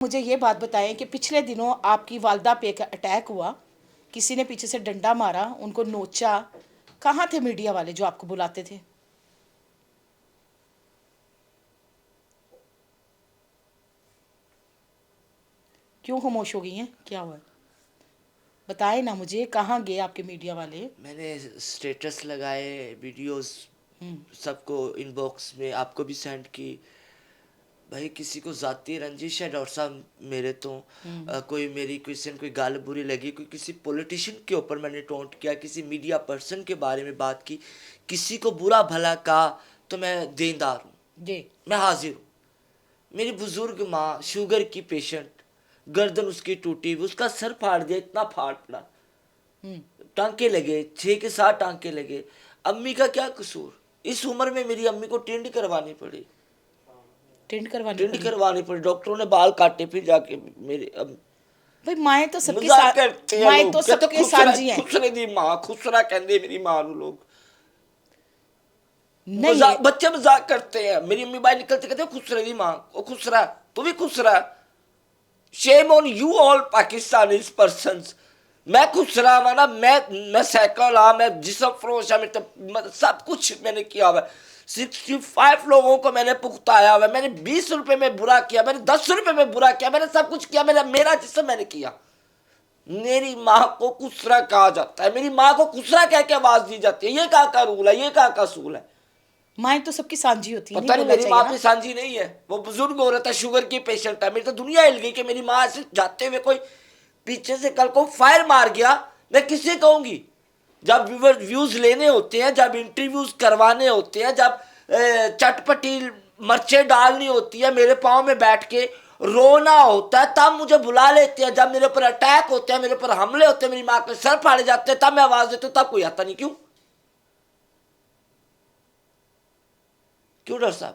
مجھے یہ بات بتائیں کہ پچھلے دنوں آپ کی والدہ پہ ایک اٹیک ہوا، کسی نے پیچھے سے ڈنڈا مارا، ان کو نوچا، کہاں تھے میڈیا والے جو آپ کو بلاتے تھے؟ کیوں خاموش ہو گئی ہیں؟ کیا ہوا ہے؟ بتائیں نا مجھے، کہاں گئے آپ کے میڈیا والے؟ میں نے اسٹیٹس لگائے، ویڈیوز سب کو ان باکس میں آپ کو بھی سینڈ کی. بھائی کسی کو ذاتی رنجش ہے ڈاکٹر صاحب میرے تو کوئی میری کسی نے کوئی گال بری لگی، کوئی کسی پولیٹیشین کے اوپر میں نے ٹونٹ کیا، کسی میڈیا پرسن کے بارے میں بات کی، کسی کو برا بھلا کہا تو میں دیندار ہوں، جی میں حاضر ہوں. میری بزرگ ماں شوگر کی پیشنٹ، گردن اس کی ٹوٹی ہوئی، اس کا سر پھاڑ دیا، اتنا پھاڑ پڑا، ٹانکے لگے، 6 کے 7 ٹانکے لگے. امی کا کیا قصور؟ اس عمر میں میری امی کو ٹینڈ کروانی پڑی، ٹینڈ کروانی ٹینڈ پڑی؟ کروانی پڑی. ڈاکٹروں نے بال کاٹے، پھر جا کے میرے بھائی مائیں تو سب کے مذاق کرتے ہیں مائیں لوگ، تو کہتے سب کے خسرا سانجی ہیں. خسرے دی ماں، خسرا کہندے میری ماں نو لوگ. نہیں بچے مذاق کرتے ہیں، میری امی باہر نکلتے کہتے ہیں خسرے دی ماں، وہ خسرا، تو بھی خسرا. Shame on you all Pakistanis persons. میں خسرا ہوا نا، میں سائیکل ہاں، میں جسم فروش ہاں، سب کچھ میں نے کیا ہوا ہے. 65 لوگوں کو میں نے پختایا ہوا ہے. میں نے 20 روپے میں برا کیا، میں نے 10 روپے میں برا کیا، میں نے سب کچھ کیا، میرا جسم میں نے کیا. میری ماں کو خسرا کہا جاتا ہے، میری ماں کو خسرا کہہ کے آواز دی جاتی ہے. یہ کہاں کا رول ہے؟ یہ کہاں کا اصول ہے؟ مائیں تو سب کی سانجی ہوتی ہے، نہیں پتہ نہیں، بولنا میری چاہیے ماں نا. پہ سانجی نہیں ہے، وہ بزرگ عورت ہے، شوگر کی پیشنٹ ہے. میری تو دنیا ہل گئی کہ میری ماں ایسے جاتے ہوئے کوئی پیچھے سے کل کو فائر مار گیا، میں کس سے کہوں گی؟ جب ویوز لینے ہوتے ہیں، جب انٹرویوز کروانے ہوتے ہیں، جب چٹ پٹی مرچیں ڈالنی ہوتی ہے، میرے پاؤں میں بیٹھ کے رونا ہوتا ہے، تب مجھے بلا لیتے ہیں. جب میرے اوپر اٹیک ہوتے ہیں، میرے اوپر حملے ہوتے ہیں، میری ماں کے سر پھاڑے جاتے ہیں، تب میں آواز دیتا ہوں، تب کوئی آتا نہیں. کیوں ڈاکٹر صاحب؟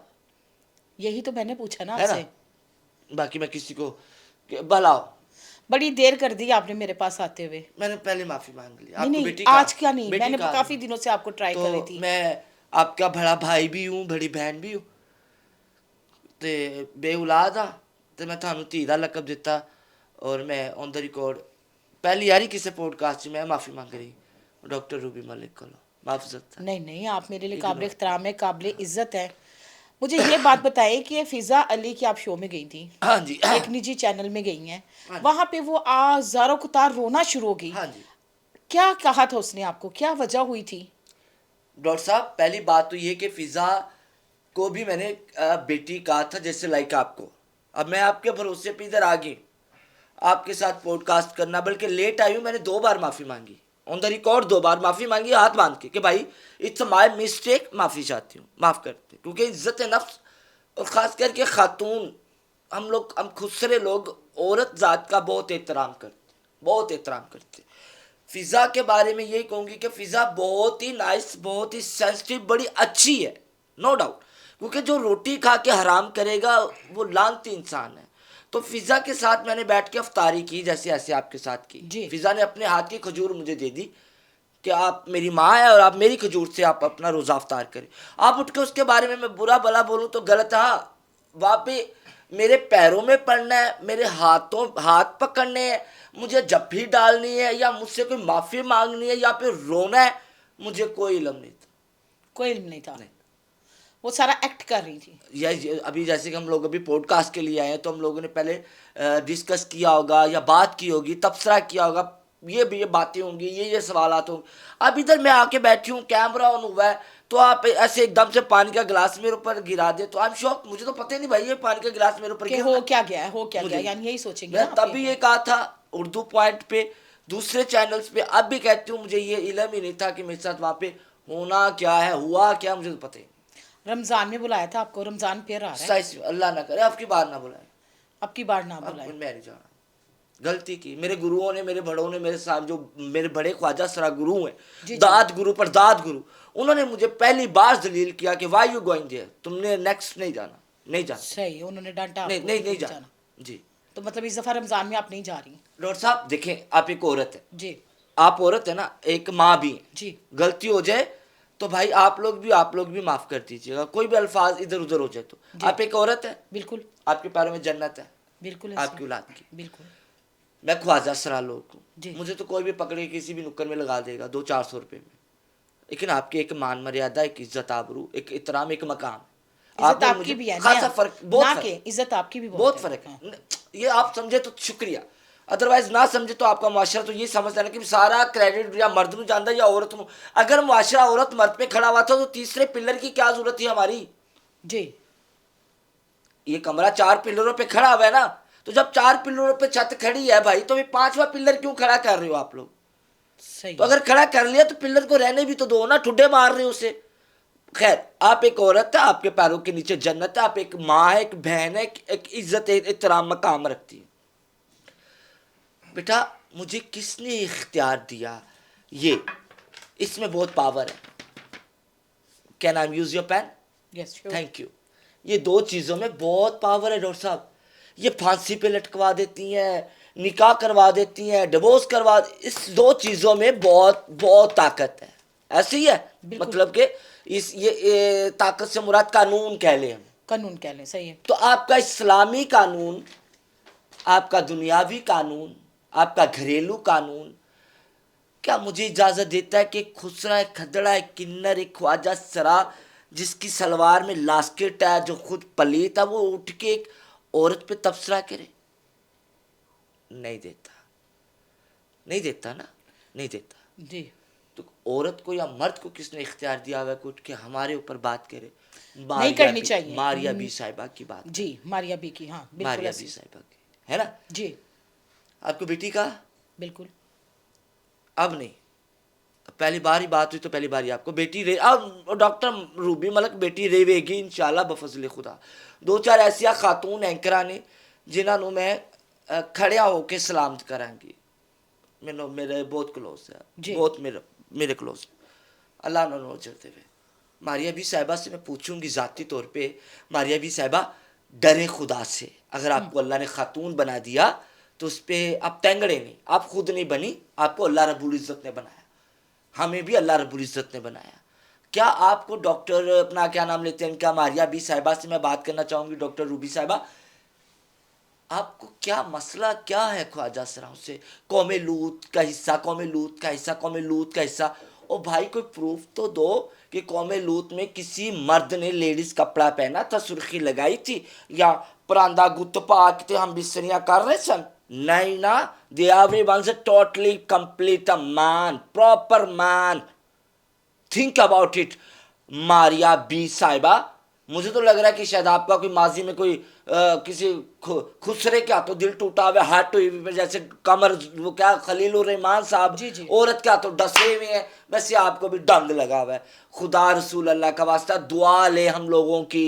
یہی تو میں نے پوچھا نا آپ ہے نا. سے. باقی میں کسی کو بھلاؤ. بڑی دیر کر دی آپ نے میرے پاس آتے ہوئے. میں نے پہلے معافی مانگ لی. نہیں آپ کو نہیں، بیٹی کہا، آج کیا نہیں، میں بیٹی نے کہا کافی دنوں سے آپ کو ٹرائی تو کر رہی تھی. میں آپ کا بڑا بھائی بھی ہوں، بڑی بہن بھی ہوں، تے بے اولاد ہاں، تے میں تھانوں دھی دا لقب دیتا. اور میں آن دا ریکارڈ پہلی یاری کسی پوڈ کاسٹ سے میں معافی مانگ رہی ڈاکٹر روبی ملک کو معافذت. نہیں نہیں، آپ میرے لیے قابل اگنور. احترام ہے، قابل عزت ہے. مجھے یہ بات بتائیں کہ فضا علی کی آپ شو میں گئی تھیں، ہاں جی، ایک نجی چینل میں گئی ہیں، ہاں جی، وہاں پہ وہ زاروں قطار رونا شروع ہو گئی. ہاں جی. کیا کہا تھا اس نے آپ کو؟ کیا وجہ ہوئی تھی؟ ڈاکٹر صاحب پہلی بات تو یہ کہ فضا کو بھی میں نے بیٹی کہا تھا، جیسے لائک آپ کو. اب میں آپ کے بھروسے پہ ادھر آ گئی آپ کے ساتھ پوڈ کاسٹ کرنا، بلکہ لیٹ آئی ہوں. میں نے 2 بار معافی مانگی آن دا ریکارڈ، 2 بار معافی مانگی ہاتھ باندھ کے کہ بھائی اٹس مائی مسٹیک، معافی چاہتی ہوں، معاف کرتے. کیونکہ عزت نفس اور خاص کر کے خاتون، ہم خسرے لوگ عورت ذات کا بہت احترام کرتے، بہت احترام کرتے. فضا کے بارے میں یہی کہوں گی کہ فضا بہت ہی نائس، بہت ہی سینسٹیو، بڑی اچھی ہے، نو ڈاؤٹ. کیونکہ جو روٹی کھا کے حرام کرے گا وہ لعنتی انسان ہے. تو فضا کے ساتھ میں نے بیٹھ کے افطاری کی، جیسے ایسے آپ کے ساتھ کی. جی فضا نے اپنے ہاتھ کی کھجور مجھے دے دی کہ آپ میری ماں ہے اور آپ میری کھجور سے آپ اپنا روزہ افطار کریں. آپ اٹھ کے اس کے بارے میں برا بلا بولوں تو غلط ہے. ہاں وہاں پہ میرے پیروں میں پڑنا ہے، میرے ہاتھ پکڑنے ہیں، مجھے جبھی ڈالنی ہے، یا مجھ سے کوئی معافی مانگنی ہے، یا پھر رونا ہے، مجھے کوئی علم نہیں تھا. کوئی علم نہیں تھا، وہ سارا ایکٹ کر رہی تھی. ابھی جیسے کہ ہم لوگ ابھی پوڈ کاسٹ کے لیے آئے ہیں، تو ہم لوگوں نے پہلے ڈسکس کیا ہوگا یا بات کی ہوگی، تبصرہ کیا ہوگا، یہ باتیں ہوں گی، یہ سوالات ہوں گے. اب ادھر میں آ کے بیٹھی ہوں، کیمرہ آن ہوا ہے، تو آپ ایسے ایک دم سے پانی کا گلاس میرے اوپر گرا دے تو آپ شوق. مجھے تو پتہ ہی نہیں بھائی یہ پانی کا گلاس میرے اوپر کہ گر ہو رہا ہے. کیا گیا ہے، ہو کیا گیا، مجھے یعنی یہی سوچیں گے میں نا آپ تب کے. بھی یہ کہا تھا اردو پوائنٹ پہ، دوسرے چینلز پہ، اب بھی کہتی ہوں مجھے یہ علم ہی نہیں تھا کہ میرے ساتھ وہاں پہ ہونا کیا ہے، ہوا کیا، مجھے تو پتہ ہی نہیں. رمضان میں بلایا تھا آپ کو، رمضان پھر آ رہا ہے، سائز اللہ نہ کرے آپ کی بات نہ بلائیں. اب کی بار نہ اب بلائیں. میں نہیں جانا، غلطی کی. میرے گروؤں نے، میرے بڑوں نے میرے ساتھ، جو میرے بڑے خواجہ سرا گرو ہیں، جی جی داد گرو پر داد گرو، انہوں نے مجھے پہلی بار ذلیل کیا کہ وائی یو گوئنگ دیئر، تم نے نیکسٹ نہیں جانا، نہیں جانا، صحیح، انہوں نے ڈانٹا آپ نہیں کو نہیں کہ نہیں نہیں جانا. جی تو مطلب اس دفعہ رمضان میں آپ نہیں جا رہی؟ ڈاکٹر صاحب دیکھیں، آپ ایک عورت ہے، جی آپ عورت ہے نا، ایک ماں بھی ہیں، جی غلطی ہو جائے تو بھائی آپ لوگ بھی معاف کر دیجیے گا، کوئی بھی الفاظ ادھر ادھر ہو جائے تو. جی آپ ایک عورت ہے، بالکل آپ کے پیروں میں جنت ہے. بالکل آپ ایسے کی اولاد کی. بالکل میں خواجہ سرا لوگ ہوں, جی. مجھے تو کوئی بھی پکڑے کسی بھی نکر میں لگا دے گا 200-400 روپے میں, لیکن آپ کی ایک مان مریادہ, ایک عزت آبرو, ایک احترام, ایک مقام, عزت نے آپ مجھے کی بھی ہے خاصا فرق, بہت نہ فرق, کہ عزت آپ کی بھی بہت ہے. فرق ہاں. ہے. یہ آپ سمجھے تو شکریہ, ادروائز نہ سمجھے تو آپ کا معاشرہ تو یہ سمجھتا ہے کہ سارا کریڈٹ یا مرد میں جانتا ہے یا عورت میں. اگر معاشرہ عورت مرد پہ کھڑا ہوا تھا تو تیسرے پلر کی کیا ضرورت تھی ہماری. جی. یہ کمرہ 4 پلروں پہ کھڑا ہوا ہے نا, تو جب 4 پلروں پہ چھت کھڑی ہے بھائی, تو 5واں پلر کیوں کھڑا کر رہے ہو آپ لوگ. صحیح تو ہے. اگر کھڑا کر لیا تو پلر کو رہنے بھی تو دو نا, ٹھڈے مار رہے ہو اسے. خیر, آپ ایک عورت ہے, آپ کے پیروں کے نیچے جنت ہے, آپ ایک ماں ہے, ایک بہن ہے, ایک عزت احترام مقام رکھتی ہے. بیٹا مجھے کس نے اختیار دیا, یہ اس میں بہت پاور ہے. Can I use your pen? Yes sure. Thank you. یہ 2 چیزوں میں بہت پاور ہے ڈاکٹر صاحب. یہ پھانسی پہ لٹکوا دیتی ہیں, نکاح کروا دیتی ہیں, ڈیورس کروا, اس 2 چیزوں میں بہت بہت طاقت ہے. ایسے ہی ہے, بالکل. مطلب کہ یہ طاقت سے مراد قانون کہہ لیں ہم. قانون کہہ لیں. صحیح ہے. تو آپ کا اسلامی قانون, آپ کا دنیاوی قانون, آپ کا گھریلو قانون کیا مجھے اجازت دیتا ہے کہ ایک خسرا, ایک کھدڑا, ایک کنر, ایک خواجہ سرا جس کی سلوار میں لاسکٹ ہے, جو خود پلیت ہے, وہ اٹھ کے ایک عورت پہ تبصرہ کرے؟ نہیں دیتا, نہیں دیتا نا, نہیں دیتا. جی. تو عورت کو یا مرد کو کس نے اختیار دیا ہوا کہ اٹھ کے ہمارے اوپر بات کرے؟ نہیں کرنی چاہیے. ماریا بی صاحبہ کی بات. جی. ماریا بی کی. ہاں بالکل ماریا ایسے. بی صاحبہ کی ہے نا. جی. آپ کو بیٹی کا بالکل. اب نہیں, پہلی بار ہی بات ہوئی تو پہلی بار ہی آپ کو بیٹی رہے. اب ڈاکٹر روبی ملک بیٹی رہے گی انشاءاللہ بفضل خدا. 2-4 ایسیا خاتون اینکراں نے جنہاں نو میں کھڑیا ہو کے سلامت کراں گی. میرے بہت کلوز ہے, جی. بہت میرے کلوز. اللہ نہ نو چلتے ہوئے ماریا بی صاحبہ سے میں پوچھوں گی ذاتی طور پہ, ماریا بی صاحبہ ڈرے خدا سے. اگر آپ کو اللہ نے خاتون بنا دیا تو اس پہ آپ تینگڑے نہیں, آپ خود نہیں بنی, آپ کو اللہ رب العزت نے بنایا, ہمیں بھی اللہ رب العزت نے بنایا. کیا آپ کو ڈاکٹر اپنا کیا نام لیتے ہیں ان کا, ماریا بی صاحبہ سے میں بات کرنا چاہوں گی. ڈاکٹر روبی صاحبہ, آپ کو کیا مسئلہ کیا ہے خواجہ سراؤں سے؟ قوم لوط کا حصہ, قوم لوط کا حصہ, قوم لوط کا حصہ. او بھائی کوئی پروف تو دو کہ قوم لوط میں کسی مرد نے لیڈیز کپڑا پہنا تھا, سرخی لگائی تھی, یا پراندہ گت پاک تھے, ہم بستریاں کر رہے سن. نہیں نا, the everyone's a totally complete a man, proper man. Think about it. Maria بی صاحبہ, مجھے تو لگ رہا ہے کہ شاید آپ کا کوئی ماضی میں کوئی کسی خسرے کا تو دل ٹوٹا ہوا, ہارٹ ہوئی ہوئی, جیسے کمر وہ کیا خلیل الرحمان صاحب, جی. جی. عورت کا تو ڈسے ہوئے ہیں, ویسے آپ کو بھی ڈنگ لگا ہوا ہے. خدا رسول اللہ کا واسطہ دعا لے ہم لوگوں کی,